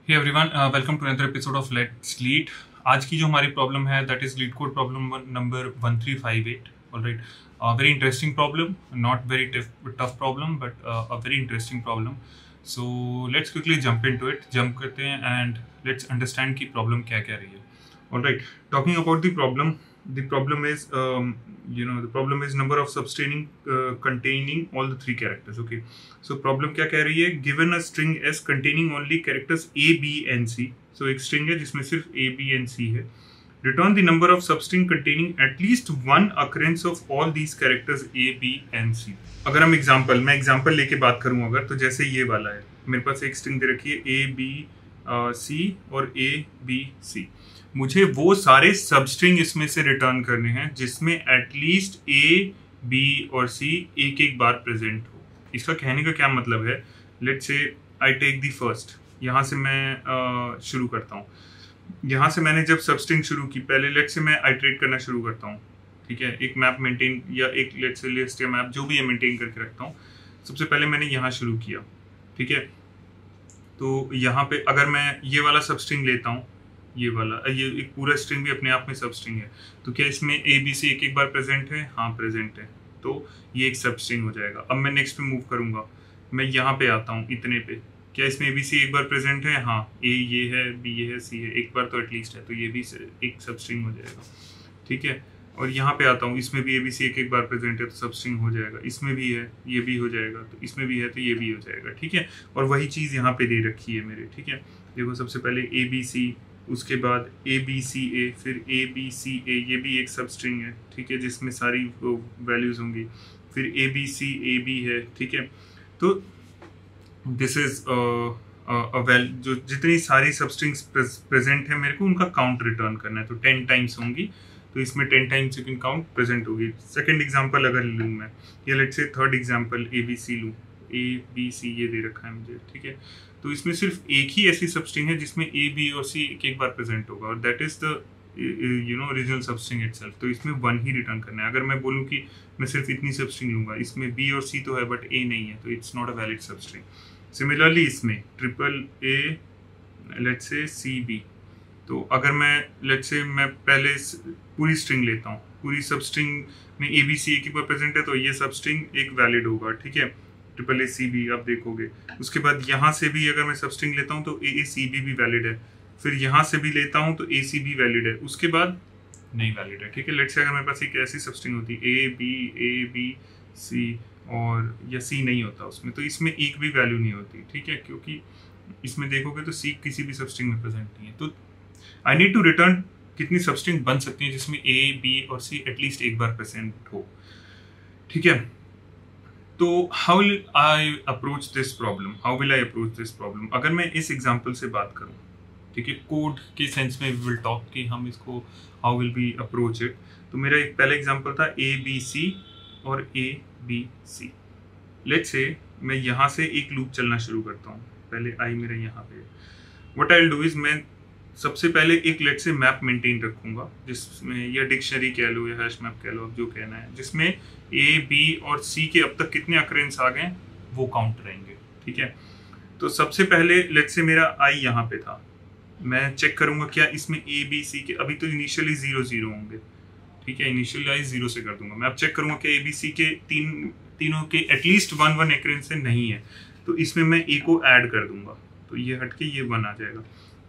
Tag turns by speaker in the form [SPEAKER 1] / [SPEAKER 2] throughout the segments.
[SPEAKER 1] Hey everyone, welcome to another episode of let's lead. आज की जो हमारी प्रॉब्लम है that is LeetCode problem number 1358। Alright, very interesting problem, not very tough problem but a very interesting problem. So let's quickly jump into it, jump करते हैं and let's understand की problem क्या कह रही है। Alright, talking about the problem is the problem is number of substring containing all the three characters. Okay, so problem क्या कह रही है, given a string s containing only characters a b and c, so एक string है जिसमें सिर्फ a b and c है, return the number of substring containing at least one occurrence of all these characters a b and c। अगर हम मैं example लेके बात करूं अगर, तो जैसे ये वाला है, मेरे पास एक स्ट्रिंग दे रखी है a b c और a b c। मुझे वो सारे सबस्ट्रिंग इसमें से रिटर्न करने हैं जिसमें एटलीस्ट ए बी और सी एक एक बार प्रेजेंट हो। इसका कहने का क्या मतलब है, let's say I take the first, यहाँ से मैं शुरू करता हूँ। यहाँ से मैंने जब सबस्ट्रिंग शुरू की, पहले लेट्स से मैं आइटरेट करना शुरू करता हूँ, ठीक है, एक मैप मेंटेन या एक लेट्स से लिस्ट या मैप जो भी है मेंटेन करके रखता हूँ। सबसे पहले मैंने यहाँ शुरू किया, ठीक है, तो यहाँ पे अगर मैं ये वाला सबस्ट्रिंग लेता हूँ, ये वाला, ये एक पूरा स्ट्रिंग भी अपने आप में सब स्ट्रिंग है, तो क्या इसमें ए बी सी एक एक बार प्रेजेंट है? हाँ प्रेजेंट है, तो ये एक सब स्ट्रिंग हो जाएगा। अब मैं नेक्स्ट पे मूव करूंगा, मैं यहाँ पे आता हूँ इतने पे, क्या इसमें ए बी सी एक बार प्रेजेंट है? हाँ, ए ये है, बी ये है, सी है, एक बार तो एटलीस्ट है, तो ये भी एक सब स्ट्रिंग हो जाएगा, ठीक है। और यहाँ पे आता हूँ, इसमें भी ए बी सी एक एक बार प्रेजेंट है, तो सब स्ट्रिंग हो जाएगा। इसमें भी है, ये भी हो जाएगा, तो इसमें भी है, तो ये भी हो जाएगा, ठीक है। और वही चीज़ यहाँ पे दे रखी है मेरे, ठीक है। देखो सबसे पहले ए बी सी, उसके बाद ए बी सी ए, फिर ए बी सी ए, ये भी एक सब स्ट्रिंग है, ठीक है, जिसमें सारी वैल्यूज होंगी। फिर ए बी सी ए बी है, ठीक है। तो दिस इज जो जितनी सारी सब स्ट्रिंग्स प्रेजेंट है मेरे को उनका काउंट रिटर्न करना है, तो 10 टाइम्स होंगी, तो इसमें 10 टाइम्स सेकंड काउंट प्रेजेंट होगी। सेकंड एग्जांपल अगर लूँ मैं, या let's say third example A B C लूँ, ए बी सी ये दे रखा है मुझे, ठीक है। तो इसमें सिर्फ एक ही ऐसी सबस्ट्रिंग है जिसमें ए बी और सी एक बार प्रेजेंट होगा, और that is the original substring itself. तो इसमें 1 ही रिटर्न करना है। अगर मैं बोलूँ कि मैं सिर्फ इतनी सबस्ट्रिंग लूंगा, इसमें बी और सी तो है बट ए नहीं है, तो it's not a valid substring. Similarly इसमें triple A, let's say C B, तो अगर मैं लेट्स से मैं पहले पूरी स्ट्रिंग लेता हूँ, पूरी सबस्ट्रिंग में ए बी सी एक बार प्रेजेंट है, तो ये सबस्ट्रिंग एक वैलिड होगा, ठीक है, ट्रिपल ए सी बी आप देखोगे। उसके बाद यहाँ से भी अगर मैं सबस्ट्रिंग लेता हूँ तो ए सी बी भी वैलिड है, फिर यहाँ से भी लेता हूँ तो ए सी बी वैलिड है, उसके बाद नहीं वैलिड है, ठीक है। लेट्स से अगर मेरे पास एक ऐसी सबस्ट्रिंग होती ए बी सी और या सी नहीं होता उसमें, तो इसमें एक भी वैल्यू नहीं होती, ठीक है, क्योंकि इसमें देखोगे तो सी किसी भी सबस्ट्रिंग में प्रेजेंट नहीं है। तो आई नीड टू रिटर्न कितनी सबस्ट्रिंग बन सकती है जिसमें ए बी और सी एटलीस्ट एक बार प्रेजेंट हो, ठीक है। तो how will I approach this problem? अगर मैं इस एग्जांपल से बात करूं, ठीक है, कोड के सेंस में वी विल टॉक कि हम इसको how will be approach it. तो मेरा एक पहला एग्जांपल था ए बी सी और ए बी सी। लेट्स से मैं यहाँ से एक लूप चलना शुरू करता हूँ, पहले आई मेरा यहाँ पे। What I will do is, मैं सबसे पहले एक लेट्स से मैप मेंटेन रखूंगा, जिसमें या डिक्शनरी कह लो या हैश मैप कह लो, अब जो कहना है, जिसमें ए बी और सी के अब तक कितने अकरेंस आ गए वो काउंट रहेंगे, ठीक है। तो सबसे पहले लेट्स से मेरा आई यहाँ पे था, मैं चेक करूंगा क्या इसमें ए बी सी के अभी तो इनिशियली 0 होंगे, ठीक है, इनिशियलाइज 0 से कर दूंगा। मैं अब चेक करूंगा कि ए बी सी के तीनों के एटलीस्ट 1 अकरेंस नहीं है, तो इसमें मैं ए को ऐड कर दूंगा, तो ये हटके ये 1 आ जाएगा।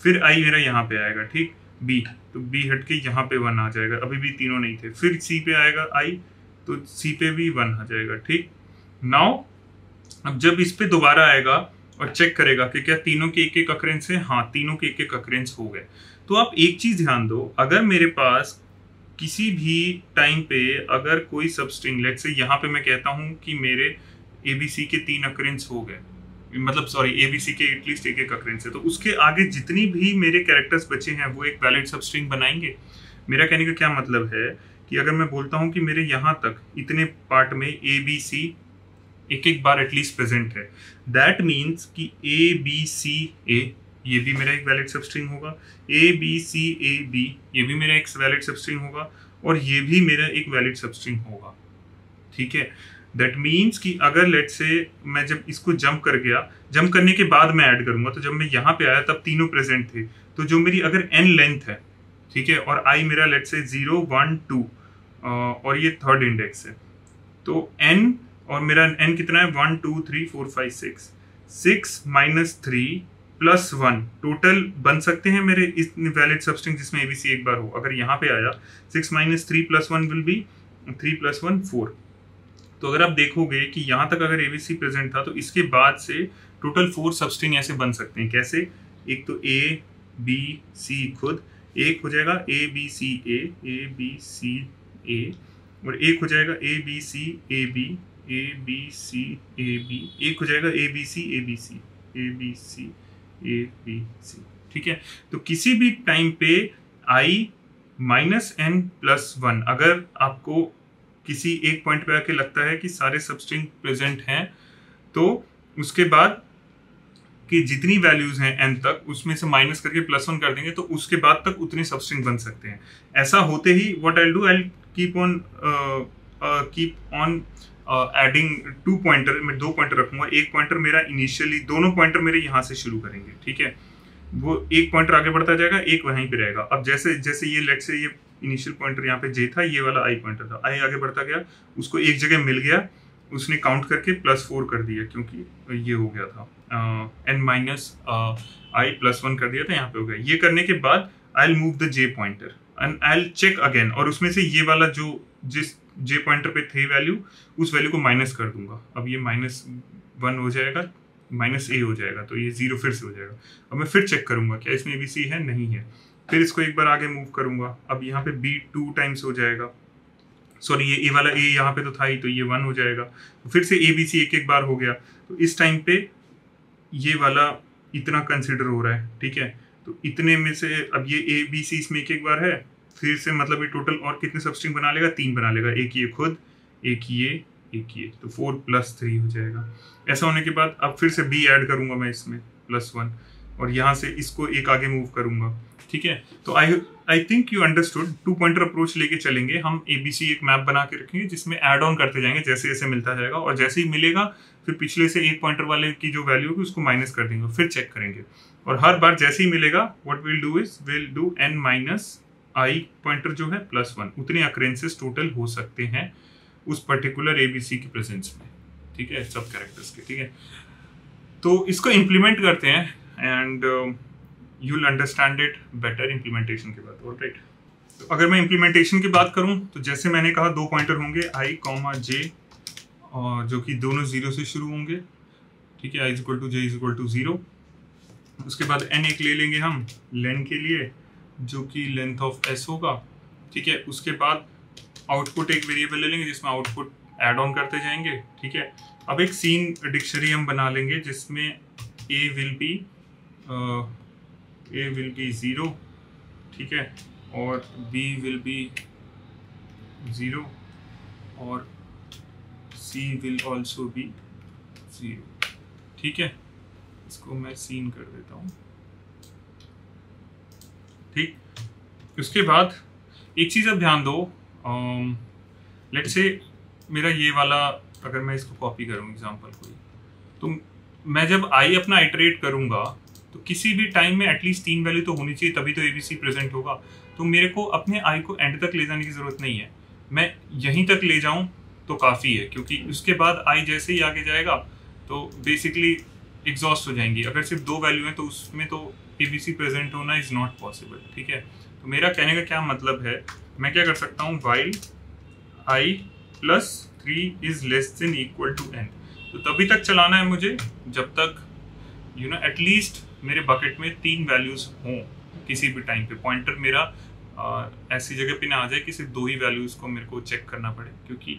[SPEAKER 1] फिर आई मेरा यहाँ पे आएगा, ठीक, बी, तो बी हटके यहाँ पे 1 आ जाएगा, अभी भी तीनों नहीं थे। फिर सी पे आएगा आई, तो सी पे भी 1 आ जाएगा, ठीक। नाउ अब जब इस पे दोबारा आएगा और चेक करेगा कि क्या तीनों के एक एक अकरेंस है, हाँ तीनों के एक एक अकरेंस हो गए। तो आप एक चीज ध्यान दो, अगर मेरे पास किसी भी टाइम पे अगर कोई सबस्ट्रिंग, लेट्स से यहाँ पे मैं कहता हूँ कि मेरे ए बी सी के 3 अकरेंस हो गए, मतलब सॉरी ए बी सी के एटलीस्ट एक अकरेंस है, तो उसके आगे जितनी भी मेरे कैरेक्टर्स बचे हैं वो एक वैलिड सबस्ट्रिंग बनाएंगे। मेरा कहने का क्या मतलब है कि अगर मैं बोलता हूँ कि मेरे यहाँ तक इतने पार्ट में ए बी सी एक एक बार एटलीस्ट प्रेजेंट है, दैट मीन्स कि ए बी सी ए ये भी मेरा एक वैलिड सबस्ट्रिंग होगा, ए बी सी ए बी ये भी मेरा एक वैलिड सबस्ट्रिंग होगा, और ये भी मेरा एक वैलिड सबस्ट्रिंग होगा, ठीक है। दैट मीन्स कि अगर लेट से मैं जब इसको जंप कर गया, जंप करने के बाद मैं ऐड करूंगा, तो जब मैं यहाँ पे आया तब तीनों प्रेजेंट थे, तो जो मेरी अगर n लेंथ है, ठीक है, और i मेरा लेट से 0 1 2 और ये थर्ड इंडेक्स है, तो n और मेरा n कितना है 1 2 3 4 5 6 6 माइनस 3 प्लस 1 टोटल बन सकते हैं मेरे इस वैलिड सबस्ट्रिंग जिसमें एबीसी एक बार हो। अगर यहाँ पे आया 6 minus 3 plus 1 will be 3 plus 1 4। तो अगर आप देखोगे कि यहाँ तक अगर एबीसी प्रेजेंट था तो इसके बाद से टोटल 4 सबस्ट्रिंग ऐसे बन सकते हैं। कैसे? एक तो ए बी सी खुद, एक हो जाएगा ए बी सी ए, और एक हो जाएगा A B C A B C A B, एक हो जाएगा A B C A B C A B C. ठीक है, तो किसी भी टाइम पे आई माइनस एन प्लस 1 अगर आपको किसी एक पॉइंट पे आके लगता है कि सारे सबस्ट्रिंग प्रेजेंट हैं, तो उसके बाद कि जितनी वैल्यूज हैं n तक उसमें से माइनस करके प्लस 1 कर देंगे, तो उसके बाद तक उतने सबस्ट्रिंग बन सकते हैं। ऐसा होते ही what I do, I keep on adding 2 pointer. मैं 2 पॉइंटर रखूंगा, एक पॉइंटर मेरा इनिशियली, दोनों पॉइंटर मेरे यहाँ से शुरू करेंगे। ठीक है, वो एक पॉइंटर आगे बढ़ता जाएगा, एक वहीं पे रहेगा। अब जैसे जैसे ये लेट से ये इनिशियल पॉइंटर यहाँ पे जे था, ये वाला आई पॉइंटर था, आई आगे बढ़ता गया, उसको एक जगह मिल गया, उसने काउंट करके +4 कर दिया, क्योंकि ये हो गया था n माइनस आई प्लस 1 कर दिया था, यहाँ पे हो गया। ये करने के बाद I will move the J pointer and I will check again, और उसमें से ये वाला जो जिस जे पॉइंटर पे थे वैल्यू, उस वैल्यू को माइनस कर दूंगा। अब ये -1 हो जाएगा, -a हो जाएगा, तो ये 0 फिर से हो जाएगा। अब मैं फिर चेक करूंगा क्या इसमें एबीसी है, नहीं है। फिर इसको एक बार आगे मूव करूंगा, अब यहाँ पे b 2 टाइम्स हो जाएगा, सॉरी ये ए वाला ए यहाँ पे तो था ही, तो ये 1 हो जाएगा। तो फिर से ए बी सी एक बार हो गया, तो इस टाइम पे ये वाला इतना कंसिडर हो रहा है। ठीक है, तो इतने में से अब ये ए बी सी इसमें एक बार है, फिर से मतलब ये टोटल और कितने सबस्ट्रिंग बना लेगा, 3 बना लेगा, एक ये खुद, एक ये, तो 4 + 3 हो जाएगा। ऐसा होने के बाद अब फिर से बी ऐड करूंगा मैं इसमें +1, और यहाँ से इसको एक आगे मूव करूंगा। ठीक है, तो I think you understood. 2 pointer approach लेके चलेंगे हम, एबीसी एक मैप बना के रखेंगे जिसमें ऐड ऑन करते जाएंगे जैसे जैसे मिलता जाएगा, और जैसे ही मिलेगा फिर पिछले से एक पॉइंटर वाले की जो वैल्यू होगी उसको माइनस कर देंगे, फिर चेक करेंगे। और हर बार जैसे ही मिलेगा what will do is will do n minus I pointer जो है +1, उतने अकरेंसेस टोटल हो सकते हैं उस पर्टिकुलर एबीसी की प्रेजेंस में। ठीक है, सब कैरेक्टर्स के। ठीक है, तो इसको इम्प्लीमेंट करते हैं and you will understand it better implementation के बाद। ऑलराइट, तो अगर मैं इम्प्लीमेंटेशन की बात करूं तो जैसे मैंने कहा 2 पॉइंटर होंगे i, j, और जो कि दोनों 0 से शुरू होंगे। ठीक है, i = j = 0। उसके बाद n एक ले लेंगे हम लेन के लिए, जो कि लेंथ ऑफ s होगा। ठीक है, उसके बाद आउटपुट एक वेरिएबल ले लेंगे जिसमें आउटपुट ऐड ऑन करते जाएंगे। ठीक है, अब एक सीन डिक्शनरी हम बना लेंगे जिसमें a विल बी 0, ठीक है, और b विल बी 0 और c विल ऑल्सो बी 0। ठीक है, इसको मैं सीन कर देता हूँ। ठीक, उसके बाद एक चीज़ आप ध्यान दो, लेट्स से मेरा ये वाला, अगर मैं इसको कॉपी करूँ एग्जांपल कोई, तो मैं जब आई अपना आइटरेट करूँगा तो किसी भी टाइम में एटलीस्ट 3 वैल्यू तो होनी चाहिए, तभी तो एबीसी प्रेजेंट होगा। तो मेरे को अपने आई को एंड तक ले जाने की ज़रूरत नहीं है, मैं यहीं तक ले जाऊँ तो काफ़ी है, क्योंकि उसके बाद आई जैसे ही आगे जाएगा तो बेसिकली एग्जॉस्ट हो जाएंगी। अगर सिर्फ 2 वैल्यू हैं तो उसमें तो एबीसी प्रेजेंट होना इज़ नॉट पॉसिबल। ठीक है, तो मेरा कहने का क्या मतलब है, मैं क्या कर सकता हूँ, while i + 3 is less than equal to n, तो तभी तक चलाना है मुझे जब तक एटलीस्ट मेरे बकेट में 3 वैल्यूज हों किसी भी टाइम पे। पॉइंटर मेरा ऐसी जगह पे ना आ जाए कि सिर्फ 2 ही वैल्यूज को मेरे को चेक करना पड़े, क्योंकि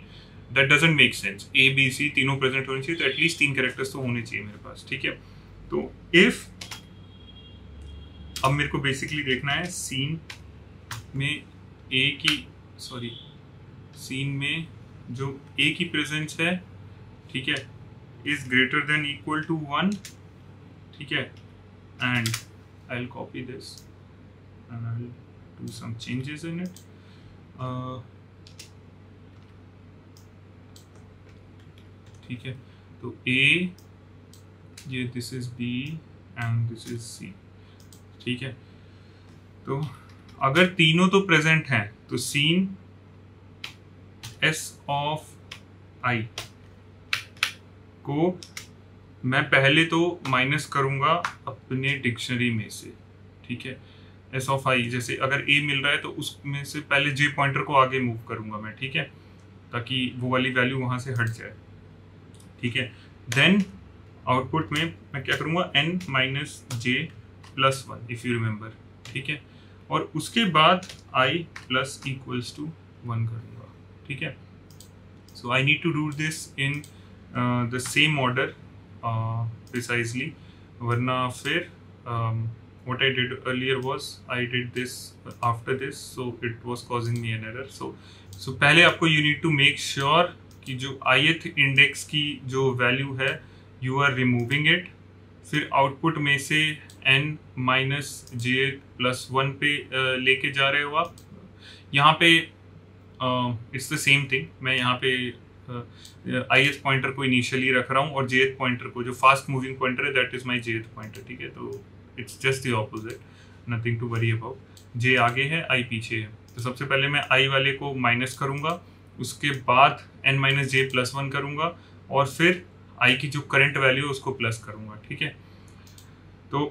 [SPEAKER 1] that doesn't make sense. A B C तीनों प्रेजेंट होने चाहिए, तो एटलीस्ट 3 कैरेक्टर्स तो होने चाहिए मेरे पास। ठीक है, तो इफ अब मेरे को बेसिकली देखना है सीन में सीन में जो ए की प्रेजेंस है, ठीक है, is greater than equal to 1। ठीक है, and I will copy this and I will do some changes in it. ठीक है। तो A, ये this is B and this is C, ठीक है। तो अगर तीनों तो प्रेजेंट हैं तो सीन S ऑफ I को मैं पहले तो माइनस करूंगा अपने डिक्शनरी में से, ठीक है। S ऑफ I, जैसे अगर A मिल रहा है तो उसमें से पहले J पॉइंटर को आगे मूव करूंगा मैं, ठीक है, ताकि वो वाली वैल्यू वहां से हट जाए, ठीक है। देन आउटपुट में मैं क्या करूंगा, n minus J plus 1 if you remember, ठीक है। और उसके बाद I प्लस इक्वल्स टू 1 करूंगा, ठीक है। So I need to do this in the same order precisely, वरना फिर what I did earlier was I did this after this, so it was causing me an error. So पहले आपको you need to make sure कि जो ith index की जो value है you are removing it, फिर आउटपुट में से n माइनस जे प्लस 1 पे लेके जा रहे हो आप। यहाँ पे इट्स द सेम थिंग, मैं यहाँ पे ith पॉइंटर को इनिशियली रख रहा हूँ और jth पॉइंटर को, जो फास्ट मूविंग पॉइंटर है that is my jth pointer, ठीक है। तो it's just the opposite, nothing to worry about. j आगे है, i पीछे है। तो सबसे पहले मैं i वाले को माइनस करूंगा, उसके बाद n माइनस जे प्लस 1 करूंगा और फिर i की जो करंट वैल्यू है उसको प्लस करूंगा, ठीक है। तो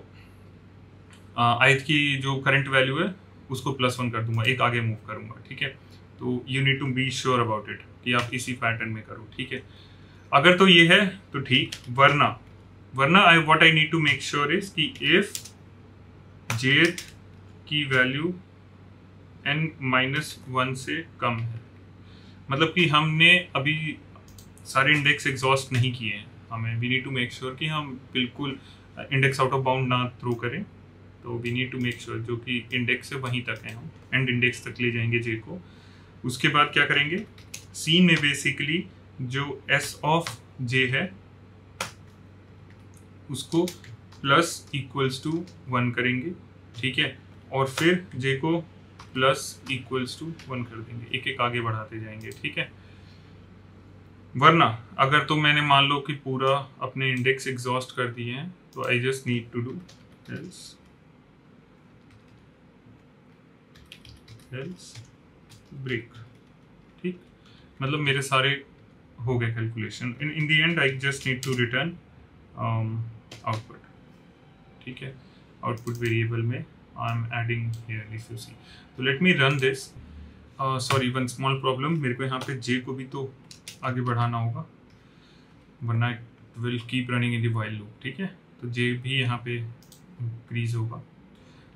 [SPEAKER 1] ith की जो करंट वैल्यू है उसको प्लस 1 कर दूंगा, एक आगे मूव करूंगा, ठीक है। तो you need to be sure about it कि आप इसी पैटर्न में करो, ठीक है। अगर तो ये है तो ठीक, वरना what I need to make sure is कि इफ jth की वैल्यू n माइनस 1 से कम है, मतलब कि हमने अभी सारे इंडेक्स एग्जॉस्ट नहीं किए हैं, हमें we need to make sure कि हम बिल्कुल इंडेक्स आउट ऑफ बाउंड ना थ्रो करें। तो we need to make sure जो कि इंडेक्स है वहीं तक है, हम एंड इंडेक्स तक ले जाएंगे j को। उसके बाद क्या करेंगे, C में बेसिकली जो S ऑफ J है उसको प्लस इक्वल्स टू 1 करेंगे, ठीक है। और फिर J को प्लस इक्वल्स टू 1 कर देंगे, एक एक आगे बढ़ाते जाएंगे, ठीक है। वरना अगर तो मैंने मान लो कि पूरा अपने इंडेक्स एग्जॉस्ट कर दिए हैं तो I just need to do else break, ठीक। मतलब मेरे सारे हो गए calculation, in the end I just need to return output, ठीक है। आउटपुट वेरिएबल में I am adding here if you see. तो let me run this. Sorry, one small problem, मेरे को यहाँ पे j को भी तो आगे बढ़ाना होगा, वरना it will keep running in the while loop, ठीक है। तो j भी यहाँ पे इंक्रीज होगा।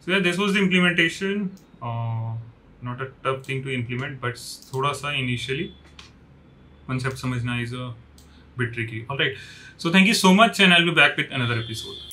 [SPEAKER 1] सो यार this was the implementation, not a tough thing to implement, but थोड़ा सा इनिशियली concept समझना is a bit tricky. All right, so thank you so much and I'll be back with another episode.